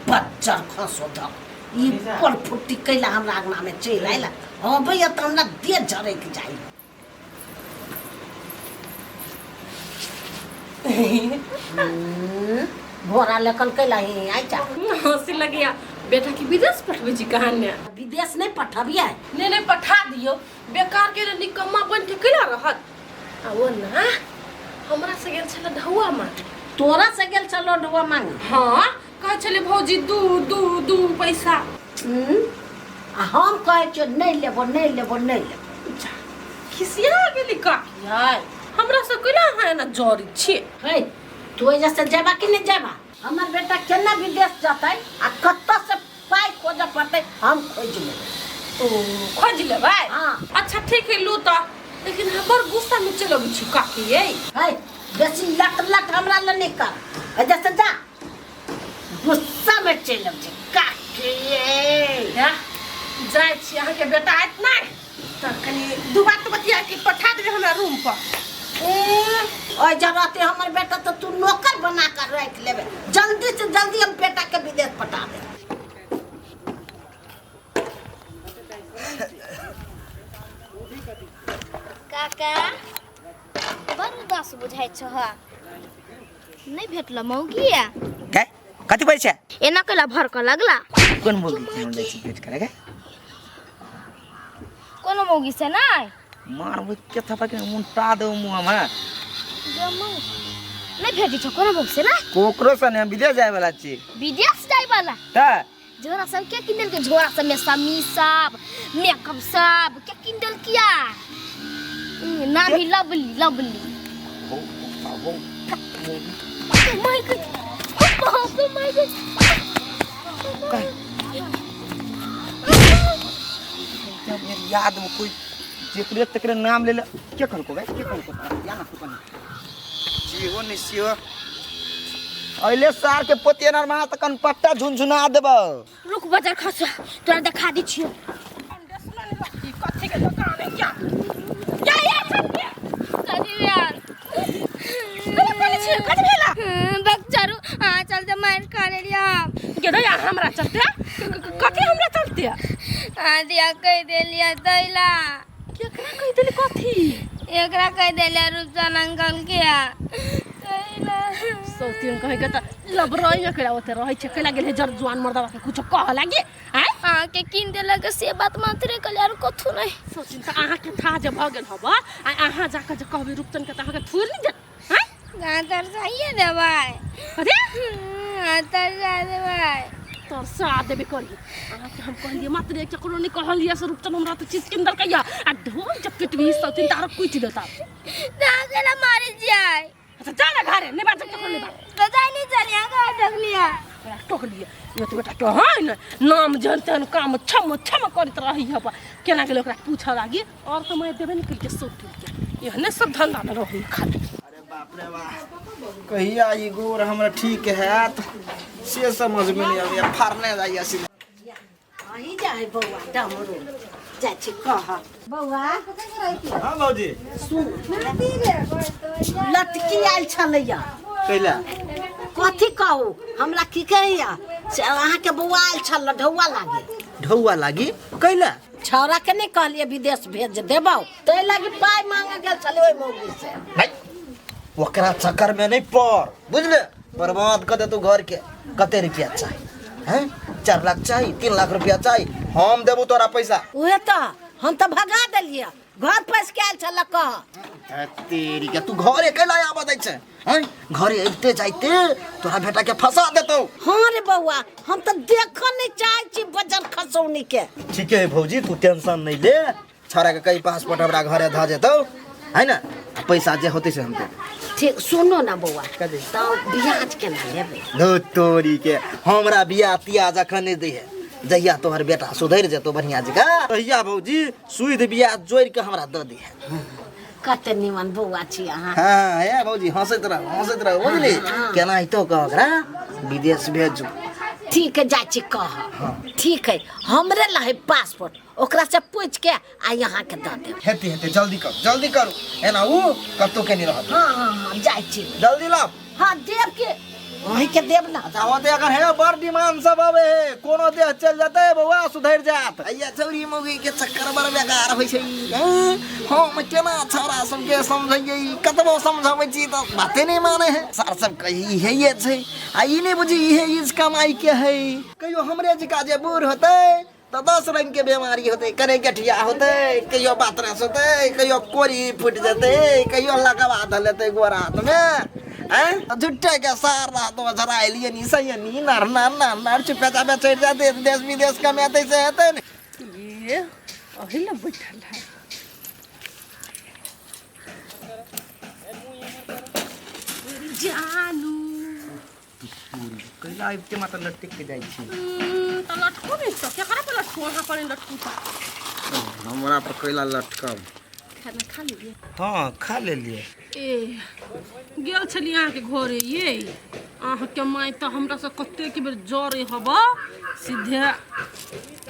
बच्चा खसो द ई पर फुट्टी कैला हमरा अंगना में चल आइला हां भैया त हमरा दे झरे के जाई घोड़ा लेकन कैला ही आई जा हंसी लगिया बेटा की विदेश पठबे जी कहानिया विदेश नहीं पठबिए नहीं पठा दियो बेकार के निकम्मा बन के कैला रहत आ वो ना हमरा से गेल छला ढौआ मांग तोरा से गेल चलो ढौआ मांग हां कह चले भौजी दू पैसा आ हम कहे छ नहीं लेबो खिसिया गेली का यार हमरा से कैला है ना जोरी छी हे तू जैसे जेबा कि नहीं जेबा हमर बेटा केना विदेश जातै आ कत्ता से पाई खोज पड़तै हम खोज लेबै ओ खोज लेबै हां अच्छा ठीक है लू तो लेकिन हमर गुस्सा में चलो बिछु काकी ए हे बेसी लट हमरा ल नहीं कर जैसे जा गुस्सा में चलब छै काकी या जाय छी अहाँ के बेटा आइत नहीं त कनी दू बात बतिया के पठा देबे हमरा रूम पर ओए जरूरत है हमर बेटा तो तू नौकर बना कर रख लेबे जल्दी से जल्दी हम बेटा के विदेश पठा दे काका बड़ उदास बुझाइ छ नहीं भेटल मौगिया काय कति पैसा एना कैला भरक लगला कोन मौगी के दै छी भेट करे कोनो मौगी से नहीं मारबो के थपा के मुंटा दो मुंह में नहीं भेटी छ कोनो मौगी से ना कोकरो से ने विदेश जाय वाला छी विदेश जाय वाला त झोरा सब के किंदल के झोरा सब में समी सब मेकअप सब के किंदल किया ना भी लवली माय गॉड बाप रे माय गॉड मेरी याद में कोई जेकरे तकरे नाम ले ले के करको गए के करको या ना कोनी जीव निसियो अइले सार के पोतियनर मा तकन पट्टा झुनझुना देबो रुक बाजार खस तोरा दिखा दी छियो कथि के दुकान है क्या या कथि यार कथि भेला बच्चारू हां चल जा मार खा ले लिया के दया हमरा चलते कथि हमरा चलते दिया कह देलिया दैला केकरा कह देली कथि एकरा कह देलिया रुपचन अंकल के दैला सोतियन कहे के त लबरई में केला ओते रहै छ केला गेले जर जुआन मर्दवा के कुछ कह लागे हैं हां के किन देला के से बात मात्रे कल यार कथु नहीं सोचिन त आहा के था जे भगन हबा आ आहा जाके जे कहबे रुपचन के त आहा के थूर नहीं जे हैं गातर चाहिए देबाई कथि गातर जा देबाई तोर साथ देबे करी आहा के हम कहलिए मात्र एक चक्रो नहीं कहलिए से रुपचन हमरा त चीज किंदर कहिया आ ढोल जब पिटवी सोचिन तार कुछ देता दागला मारे जाए अच्छा जा ना घरे नहीं बात चक्रो नहीं बात तो जाई नहीं चलिया का ढक लिया टोक लिया ये तो बेटा तो है ना नाम जानते हैं काम छम करत रही है केना के ओकरा पूछा लागी और तो मैं देबे नहीं करके सोट के एहने सब धंधा न रही खाली अरे बाप रे बाप कहिया ई गोर हमरा ठीक है से समझ में नहीं आवे फारने जाइया से आही जाए बौआ डमरू जाय छी कह बौआ हां बाबूजी सुन लटकी आइल छलैया कैला कथी कहू हमरा की कहैया से अहाँ के बौआ आइल छल ढौआ लागे ढौआ लागी कैला छौरा के नहीं कहलिए विदेश भेज देबौ तै लागी पाई मांगे गेल छले ओइ मौगी से नहीं ओकरा चक्कर में नहीं पड़ बुझले बर्बाद कर दे तू घर के कते रुपया चाहिए हैं 4 लाख चाहिए 3 लाख रुपया चाहिए हम देबू तोरा पैसा उहे त हम त भगा देलिए घर पैस के आइल छल कह तेरी के तू घरे कैला आबा दै छै हैं घरे आइते जाइते तोरा बेटा के फंसा देतौ हां रे बौआ हम त देख नहीं चाहे छी बजर खसौनी के ठीक है भौजी तू टेंशन नहीं ले छोरा के कई पासपोर्ट हमरा घरे ध जेतौ है ना पैसा जे होते से हमके ठीक सुनो ना बौआ कदे त ब्याज केना लेबे नो तोरी के हमरा बियाह तिया जखन नहीं दे है जहिया तोहर बेटा सुधर जेतो बढ़िया जगह तहिया भौजी सुध बियाह जोड़ के हमरा द दे कते निमन बौआ छी अहाँ हां हे भौजी हंसैत रह बुझली केना हितो कहरा विदेश भेजू ठीक है जाय छी कह ठीक है हमरे लहे पासपोर्ट ओकरा से पूछ के आ यहाँ के द दे हेते जल्दी करू एना उ कतो के नहीं रहत हां जाय छी जल्दी ला हां देव के वही के देव ना। अच्छा होते अगर है बड़ डिमांड सब आवे है कोनो देह चल जाते बउआ सुधर जात अइया छौरी मौगी के चक्कर बर बेकार होय छै। हम केना छोरा सब के समझैयै कतबो समझाबै छी त बाते नहीं माने है। सर सब कही है ये छै आ ई नहीं बुझी है इस कमाई के है। कहियो हमरे जिका जे बूढ़ होते तो 10 रंग के बीमारी होते करे गठिया होते कहियो बातरस होते कहियो कोरी फूट जते कहियो लगवा धलेते गोरा हाथ में हैं झुट्टे के सार रहा तो जरा लिए नी सही नी नर नर नर नर चुपे चापे चढ़ जाते देश विदेश का में ऐसे होते ये अहिला बैठल है जानू कैला इतने मात्र लटक के जाई छी तो लटको नहीं तो क्या करा पे लटको वहां पर लटकू था हमरा पर कैला लटकब खाना खा लिए। हां खा ले लिए ए गेल छली अहाँ के घरे ये अहाँ के माई तो हमरा से कते के बेर जरे हबा सीधे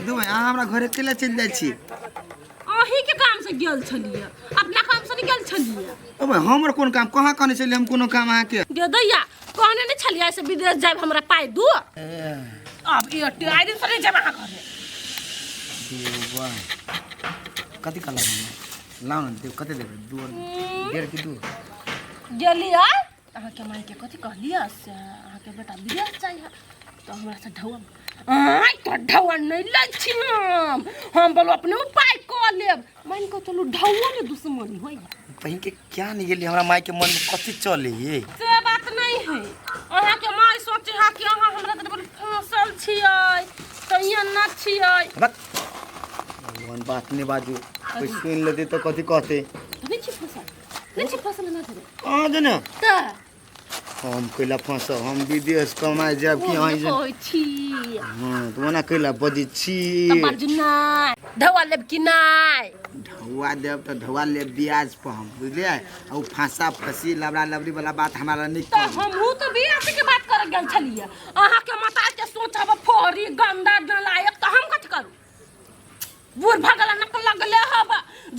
दू अहाँ हमरा घरे केला चल जाई छी। अही के काम से गेल छलिए अपना काम से नहीं गेल छलिए। ओबे हमर कोन काम कहाँ कने चली हम कोनो काम अहाँ के गे दैया कहने नहीं छलिए ऐसे विदेश जाब हमरा पाई दू अब ये आई दिन से नहीं जाब अहाँ घरे देवा कथि कला लाउ न देव कते देबे दू डेढ़ की दू गेलिए अहाँ के माई के कथि कहलिए से अहाँ के बेटा विदेश चाहिए तो हमरा से ढौन आई तो ढौन नहीं लै छी हम बोलो अपने उपाय क लेब मान को चलो ढौन दुश्मनी होई कहीं के क्या नहीं गेली हमरा माई के मन में कथि चले ये से बात नहीं है। अहाँ के माई सोचे हा कि अहाँ हमरा त बोल फसल छियै त यहाँ न छियै भगवान बात नहीं बाजू कोई सुन लेते तो कथि कहते नहीं छी फसल ना धरे आ जना त हम कैला फंस हम विदेश कमाए जाब कि अहाँ जे ओइ छी हां तो ना कैला बजी छी त बाजू ना ढवा लेब कि नहीं ढौआ देव तो ढौआ ले ब्याज पर हम बुझले आ उ फांसा फसी लबड़ा लबड़ी वाला बात हमारा नहीं त हमहू तो बियाह के बात कर गेल छलिए अहाँ के माता के सोचब फोरी गंदा नलायक त हम कथि करू बूढ़ भगला न लगले हब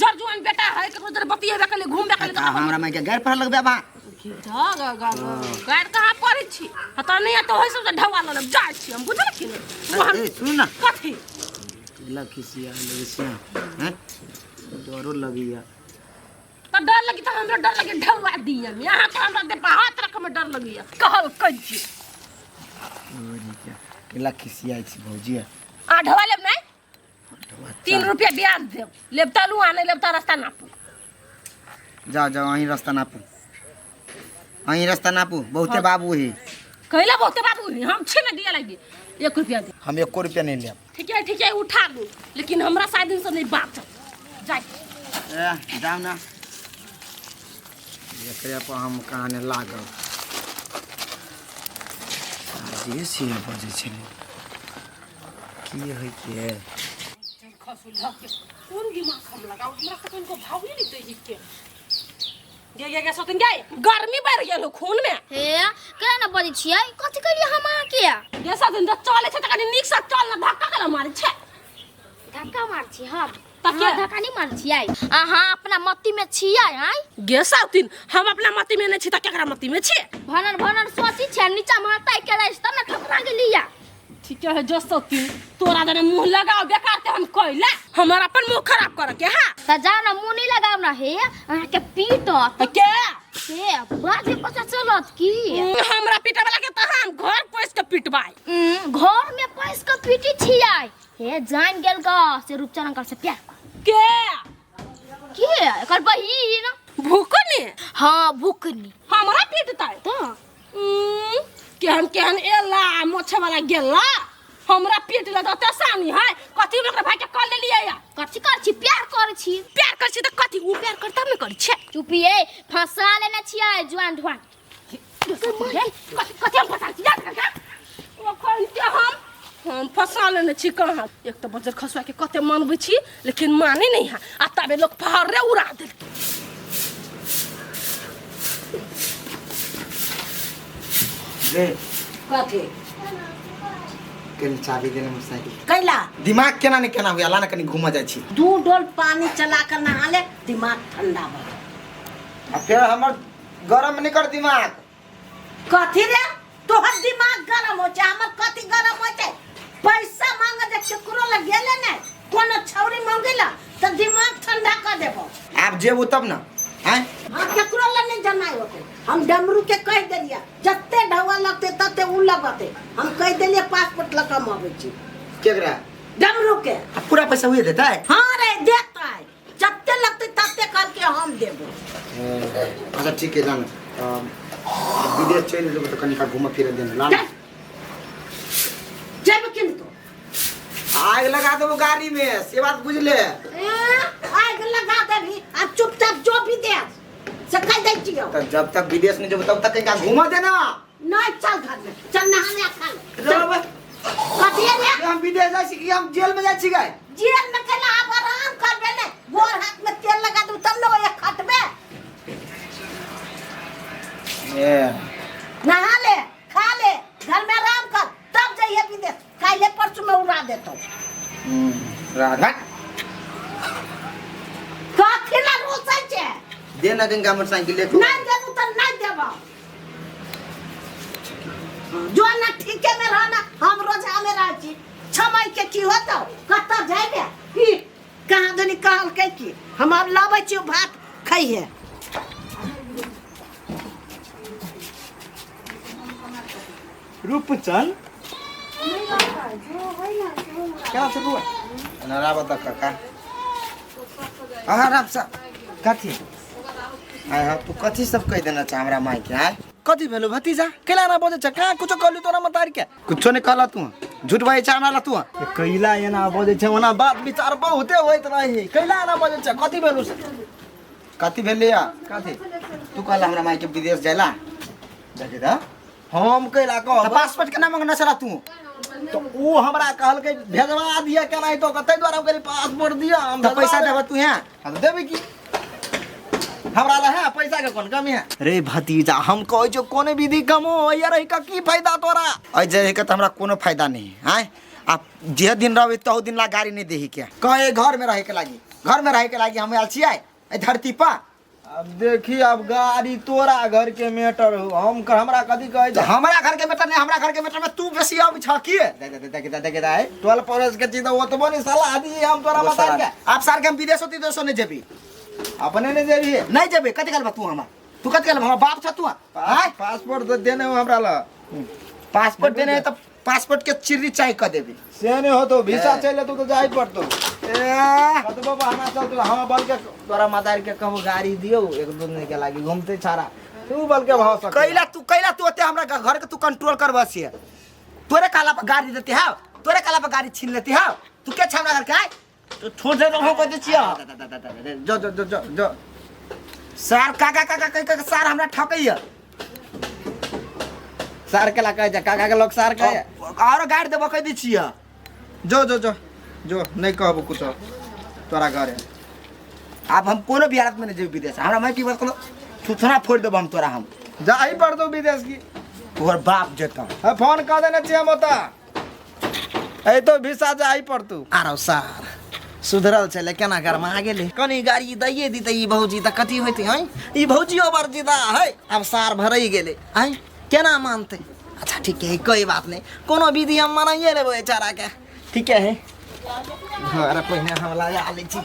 जरजुआन बेटा है के उधर बतिएबे के लिए घूमबे के लिए हमरा माई के गैर पर लगबे बा गाड़ कहाँ पड़े छी पता नहीं है तो होय सब ढवा ल जाय छी हम बुझल कि नहीं ए सुन ना कथि लखिसिया लगसिया हैं डरो लगिया तो डर लगी तो हमरा डर लगी ढवा दिए यहाँ तो हमरा दे हाथ रख में डर लगी कहल कजी ओरी क्या लखिसिया छी भौजी आ ढवा लेब नहीं 3 रुपया ब्याज देब लेब तलू आ नहीं लेब त रास्ता नापू जाओ जाओ अहीं रास्ता नापू अहीं रास्ता नापू बहुते बाबू ही कहला बहुते बाबू हम छे में दिया लगी 1 रुपया दे हम 1 रुपया नहीं लेब ठीक है उठा लू लेकिन हमरा शायद दिन से नहीं बात जाय ए जाओ ना एकरे पर हम कहने लागब जे सिया बजे छले की है के खसुला के कौन दिमाग हम लगाओ हमरा से को भाव नहीं देते ही के गे सतन गए गर्मी बढ़ गेल खून में हे केना न बजै छियै कथि करियै हम अहाँ के गे सतन त चले छ त कनी नीक से चल न धक्का कला मारे छ धक्का मार छी हम त के धक्का नहीं मार छियै अहाँ अपना मत्ती में छियै हैं गे सतन हम अपना मती में नहीं छी त केकरा मती में छी भनर भनर सोची छै नीचा में ताई के रहिस त न ठकरा गेलिया ठीक है जो सतन तोरा जने मुंह लगाओ बेकार ते हम कहला हमारा अपन मुंह खराब कर के हां त जा न मुंह नहीं लगाव न हे अहाँ के पीटत के बाजे पता चलत की हमरा पीटे वाला के त हम घर पैस के पिटबाई घर में पैस के पीटी छियै हे जान गेल ग से रूपचन अंकल से प्यार के एकर बहिन भूकनी हां भूकनी हमरा पीटताई त केहन एला मोछे वाला गेला हमरा पीट ले त सानी है कथि में भाई के कॉल ले लिया या कथि कर छी प्यार कर छी त कथि उ प्यार करता में कर छे चुपिए फंसा लेना छियै जुआन ढुआन कथि हम फंसा छी याद कर ओ कोन के हम फंसा लेने छी कहां एक तो बजर खसवा के कते मानबै छी लेकिन माने नहीं है आ तबे लोग फहरे उड़ा दे ले कथि कनी चाबी देने मोटरसाइकिल कैला दिमाग केना ने केना हुआ लाना कनी घुमा जाय छी 2 डोल पानी चला कर नहा ले दिमाग ठंडा हो आ फिर हमर गरम नहीं कर दिमाग कथि रे तोहर हो छै हमर कथी गरम हो छै पैसा मांगे जे केकरो लग गेले नै कोनो छौरी मांगिला त दिमाग ठंडा कर देबो आप जेबू तब ना हैं हां केकरो लग नहीं जनाई होते हम डमरू के कह देलिया जत्ते ढवा लगते तते उ लगते हम कह देलिए पासपोर्ट लगा मांगे छी केकरा डमरू के पूरा पैसा हुए देता है हां रे देता है जत्ते लगते तते करके हम देबो अच्छा ठीक है जान विदेश चल जेबो तो कनिका घूम फिर देना लाल जब किन तो आग लगा दो गाड़ी में से बात बुझ ले आग लगा दे भी अब चुपचाप जो भी दे से कह दे छियो तो जब तक विदेश में जब तब तक कनिका घुमा देना नहीं चल घर में चल नहाने खा ले रब कथिए रे हम विदेश जाई छी कि हम जेल में जाई छी गए जेल में केला आप आराम करबे ने गोर हाथ में तेल लगा दू तब न ये खटबे ए नहा ले खा ले घर में आराम कर तब जाइए विदेश काले परसों में उड़ा देतो राधा कथी ला रोसै छे देना गंगा मोटरसाइकिल ले नहीं देबू त नहीं देबो जो ना ठीक है में रहना हम रोज हमें रह छी छमई के की होतो कत्ता जाइबे की कहां दनी कहल के की हम अब लाबै छी भात खाइए रूपचन क्या से बुआ नरा बता काका आराम से कथी आय हा तू कथी सब कह देना चाह हमरा माई के आय कथी भेलो भतीजा केला ना बोले छ का कुछ कहलु तोरा मतार के कुछो नहीं कहला तू झूठ भाई चाहना ला तू कैला एना बोले छ ओना बात विचार बहुते होइत रही कैला ना बोले छ कथी भेलो से कथी भेले या कथी तू कहला हमरा माई के विदेश जाइला देखे दा हम कैला कह पासपोर्ट के नाम मंगना छला तू तो वो हमरा कहल के भेजवा दिया केना तो कतै द्वारा ओकरे पासपोर्ट दिया हम तो पैसा देब तू हैं हम देबे की हमरा ला है पैसा के कोन कमी है रे भतीजा हम कहै जो कोने विधि कमो या रही का की फायदा तोरा अइ जे के त हमरा कोनो फायदा नहीं है आप जे दिन रहबे तो दिन ला गाड़ी नहीं देही के कहे घर में रहे के लागी हम आल छियै ए धरती पर अब देखी अब गाड़ी तोरा घर के मैटर हम हमरा कथी कहै छै हमरा घर के मैटर नहीं हमरा घर के मैटर में तू बेसी अब छ की देख 12 परस के चीज वो तो बनी सलाह दी हम तोरा बता के आप सार के हम विदेश होती दोसो नहीं जेबी अपने नहीं जेबी नहीं जेबे कथी कहलबा तू हमरा तू कथी कहलबा हमरा बाप छ तू पासपोर्ट तो देने हो हमरा ला पासपोर्ट देने तो पासपोर्ट के चिर्री चाय क देबी से नहीं हो तो वीसा चले तो जाई पड़तो कतबो बहाना चल तो हम बल के तोरा मातार के कहबो गाड़ी दियो एक दो दिन के लागी घूमते छारा तू बल के भाव सक कैला तू ओते हमरा घर के तू कंट्रोल करबा छिए तोरे काला पर गाड़ी देते हां तोरे काला पर गाड़ी छीन लेते हां तू के छामरा घर के आय तो छोड़ दे रहो को दे छिया जो सर काका सर हमरा ठकैया सर के ला कह जा काका के लोग सर कह और गाड़ी देबो कह दी छिया जो नहीं कहबो कुछ तोरा घरे अब हम कोनो भी हालत में नहीं जेब विदेश हमरा मैं की बात करो सुथरा फोड़ देब हम तोरा हम जाई पड़ दो विदेश की तोहर बाप जेता फोन कर देने छिए मोता ए तो वीसा जाई पड़ तू आरो सार सुधरल छले केना गरमा गेले कनी गाड़ी दैये दी त ई भौजी त कथी होइते हैं ई भौजियो बरजीदा है अब सार भरई गेले हैं केना मानते अच्छा ठीक है कोई बात नहीं कोनो विधि हम मनाइए लेबो बेचारा के ठीक है घर पहिने हम लगा लै छी